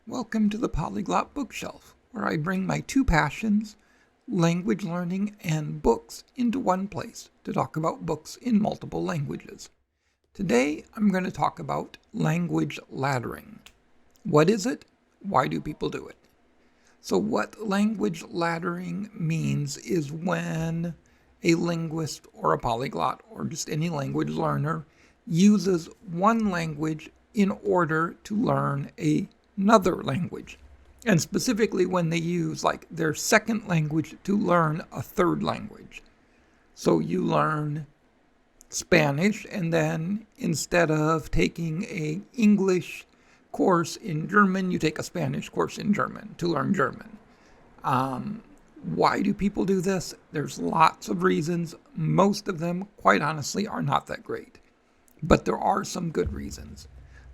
Welcome to the Polyglot Bookshelf, where I bring my two passions, language learning and books, into one place to talk about books in multiple languages. Today, I'm going to talk about language laddering. What is it? Why do people do it? So what language laddering means is when a linguist or a polyglot or just any language learner uses one language in order to learn another language. And specifically when they use their second language to learn a third language. So you learn Spanish, and then instead of taking an English course in German, you take a Spanish course in German to learn German. Why do people do this? There's lots of reasons. Most of them, quite honestly, are not that great. But there are some good reasons.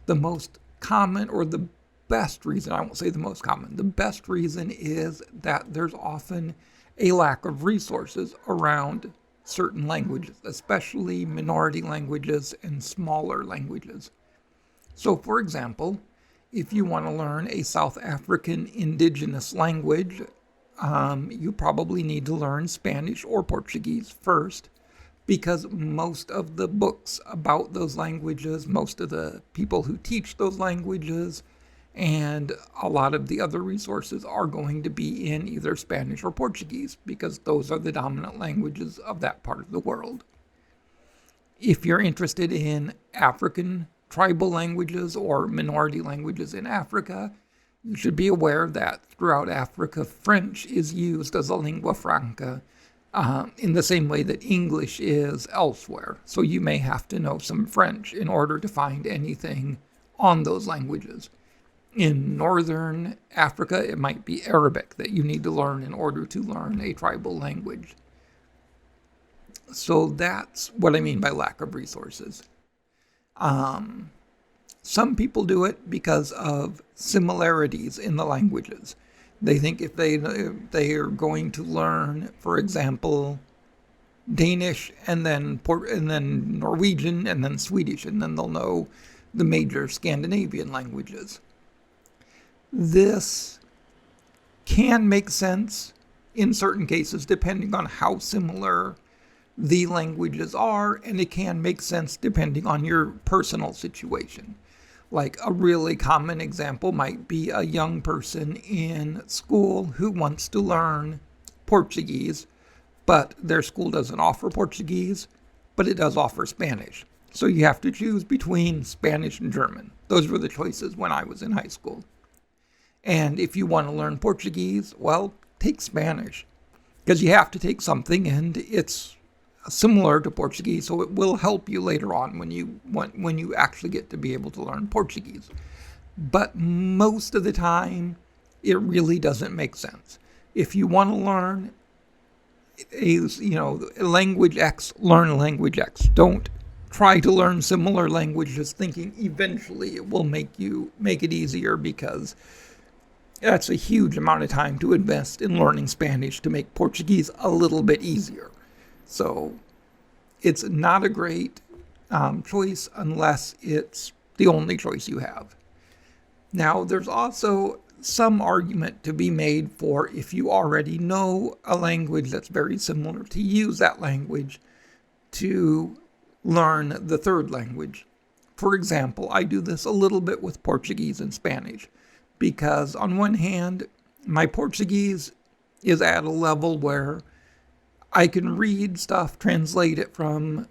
The most common, or the best reason, I won't say the most common, the best reason is that there's often a lack of resources around certain languages, especially minority languages and smaller languages. So, for example, if you want to learn a South African indigenous language, you probably need to learn Spanish or Portuguese first, because most of the books about those languages, most of the people who teach those languages, and a lot of the other resources are going to be in either Spanish or Portuguese, because those are the dominant languages of that part of the world. If you're interested in African tribal languages or minority languages in Africa, you should be aware that throughout Africa, French is used as a lingua franca in the same way that English is elsewhere. So you may have to know some French in order to find anything on those languages. In northern Africa, it might be Arabic that you need to learn in order to learn a tribal language. So that's what I mean by lack of resources. Some people do it because of similarities in the languages. They think if they are going to learn, for example, Danish and then Norwegian and then Swedish, and then they'll know the major Scandinavian languages. This can make sense in certain cases depending on how similar the languages are, and it can make sense depending on your personal situation. Like a really common example might be a young person in school who wants to learn Portuguese, but their school doesn't offer Portuguese, but it does offer Spanish. So you have to choose between Spanish and German. Those were the choices when I was in high school. And if you want to learn Portuguese, well, take Spanish, because you have to take something, and it's similar to Portuguese, so it will help you later on when you actually get to be able to learn Portuguese. But most of the time, it really doesn't make sense. If you want to learn language X, learn language X. Don't try to learn similar languages thinking eventually it will make it easier, because that's a huge amount of time to invest in learning Spanish to make Portuguese a little bit easier. So it's not a great choice unless it's the only choice you have. Now, there's also some argument to be made for if you already know a language that's very similar, to use that language to learn the third language. For example, I do this a little bit with Portuguese and Spanish, because on one hand, my Portuguese is at a level where I can read stuff, translate it from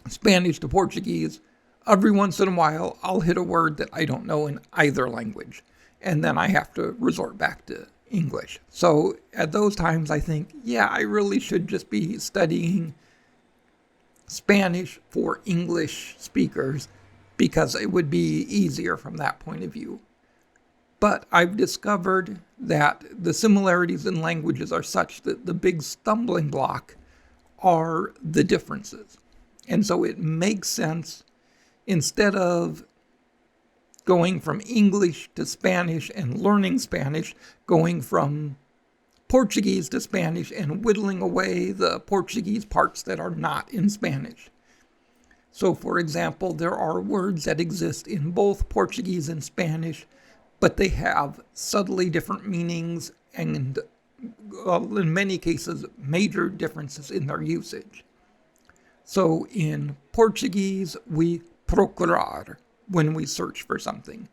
Spanish to Portuguese. Every once in a while, I'll hit a word that I don't know in either language, and then I have to resort back to English. So at those times, I think, I really should just be studying Spanish for English speakers, because it would be easier from that point of view. But I've discovered that the similarities in languages are such that the big stumbling block are the differences. And so it makes sense, instead of going from English to Spanish and learning Spanish, going from Portuguese to Spanish and whittling away the Portuguese parts that are not in Spanish. So, for example, there are words that exist in both Portuguese and Spanish, but they have subtly different meanings and, in many cases, major differences in their usage. So in Portuguese, we procurar when we search for something.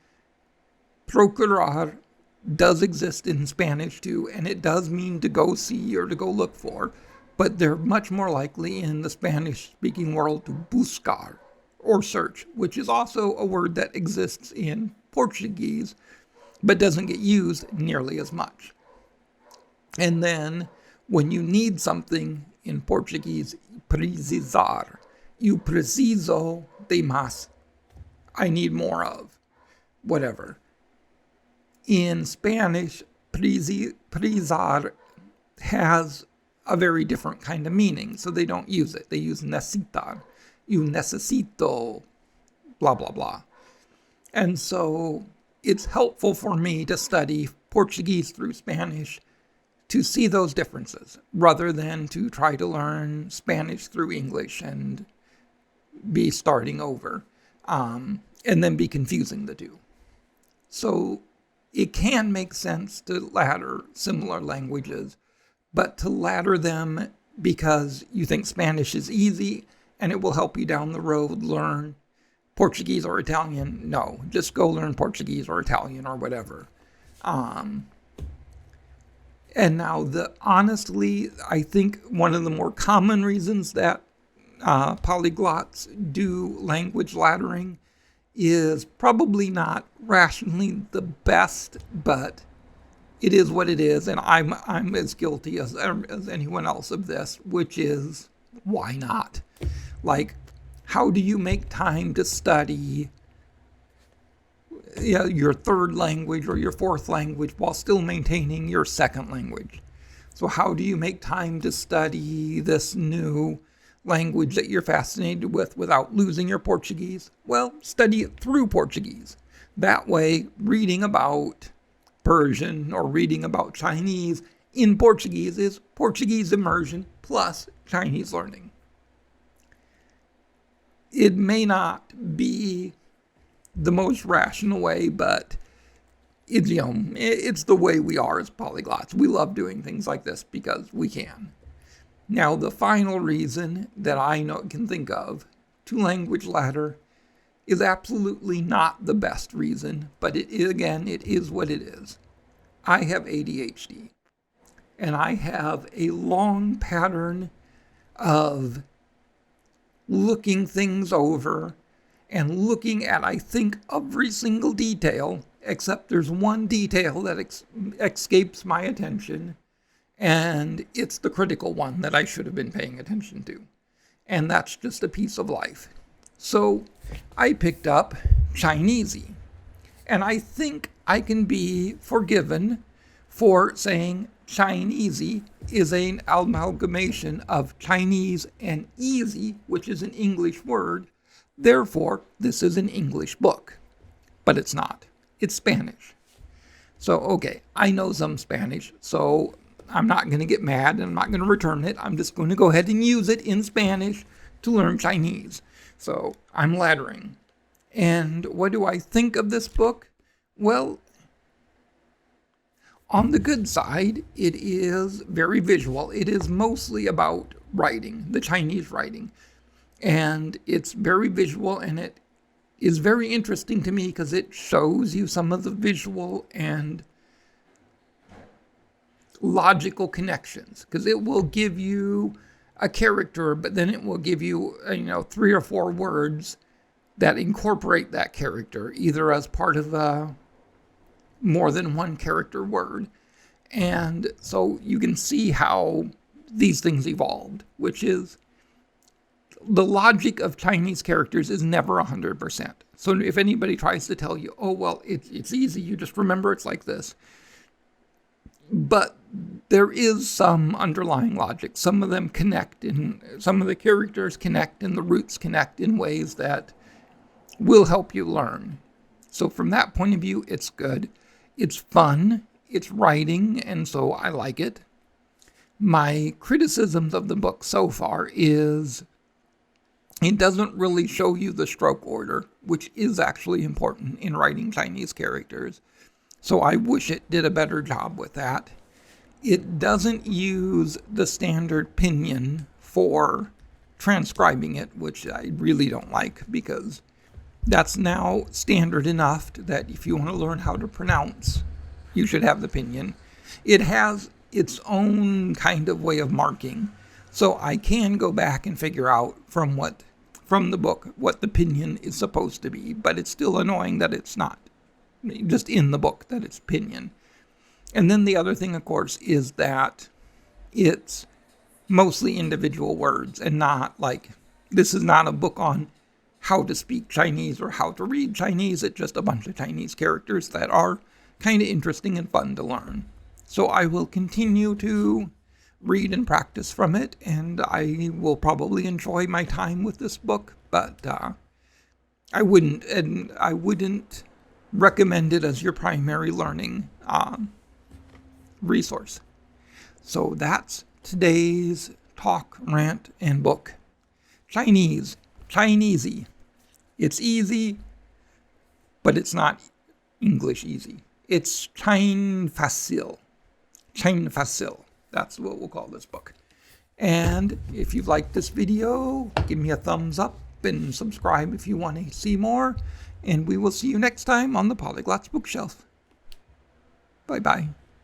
Procurar does exist in Spanish too, and it does mean to go see or to go look for, but they're much more likely in the Spanish-speaking world to buscar, or search, which is also a word that exists in Portuguese, but doesn't get used nearly as much. And then, when you need something in Portuguese, precisar. Eu preciso de más. I need more of. Whatever. In Spanish, precisar has a very different kind of meaning, so they don't use it. They use necesitar. Eu necesito, blah, blah, blah. And so it's helpful for me to study Portuguese through Spanish to see those differences, rather than to try to learn Spanish through English and be starting over, and then be confusing the two. So it can make sense to ladder similar languages, but to ladder them because you think Spanish is easy and it will help you down the road learn Portuguese or Italian, no, just go learn Portuguese or Italian or whatever. And now, honestly, I think one of the more common reasons that polyglots do language laddering is probably not rationally the best, but it is what it is, and I'm as guilty as anyone else of this, which is, why not? Like, how do you make time to study your third language or your fourth language while still maintaining your second language? So how do you make time to study this new language that you're fascinated with without losing your Portuguese? Well, study it through Portuguese. That way, reading about Persian or reading about Chinese in Portuguese is Portuguese immersion plus Chinese learning. It may not be the most rational way, but idiom, it's the way we are as polyglots. We love doing things like this because we can. Now, the final reason that I can think of to language ladder is absolutely not the best reason, but it is what it is. I have ADHD, and I have a long pattern of looking things over and looking at, I think, every single detail, except there's one detail that escapes my attention, and it's the critical one that I should have been paying attention to. And that's just a piece of life. So I picked up Chineasy, and I think I can be forgiven for saying Chineasy is an amalgamation of Chinese and easy, which is an English word. Therefore, this is an English book. But it's not. It's Spanish. So, okay, I know some Spanish, so I'm not going to get mad and I'm not going to return it. I'm just going to go ahead and use it in Spanish to learn Chinese. So, I'm laddering. And what do I think of this book? Well, on the good side, it is very visual. It is mostly about writing, the Chinese writing. And it's very visual, and it is very interesting to me because it shows you some of the visual and logical connections. Because it will give you a character, but then it will give you, 3 or 4 words that incorporate that character, either as part of a more than one character word. And so you can see how these things evolved, which is the logic of Chinese characters is never 100%. So if anybody tries to tell you, oh, well, it's easy, you just remember it's like this. But there is some underlying logic. Some of them connect, some of the characters connect, and the roots connect in ways that will help you learn. So from that point of view, it's good. It's fun. It's writing, and so I like it. My criticisms of the book so far is it doesn't really show you the stroke order, which is actually important in writing Chinese characters. So I wish it did a better job with that. It doesn't use the standard pinyin for transcribing it, which I really don't like, because that's now standard enough that if you want to learn how to pronounce, you should have the pinyin. It has its own kind of way of marking, so I can go back and figure out from the book what the pinyin is supposed to be, but it's still annoying that it's not just in the book that it's pinyin. And then the other thing, of course, is that it's mostly individual words and not like, this is not a book on how to speak Chinese or how to read Chinese. It's just a bunch of Chinese characters that are kind of interesting and fun to learn. So I will continue to read and practice from it, and I will probably enjoy my time with this book, but I wouldn't recommend it as your primary learning resource. So that's today's talk, rant, and book. Chinese, Chineasy. It's easy, but it's not English easy. It's Chine facile. Chine facile. That's what we'll call this book. And if you've liked this video, give me a thumbs up and subscribe if you want to see more. And we will see you next time on the Polyglot's Bookshelf. Bye-bye.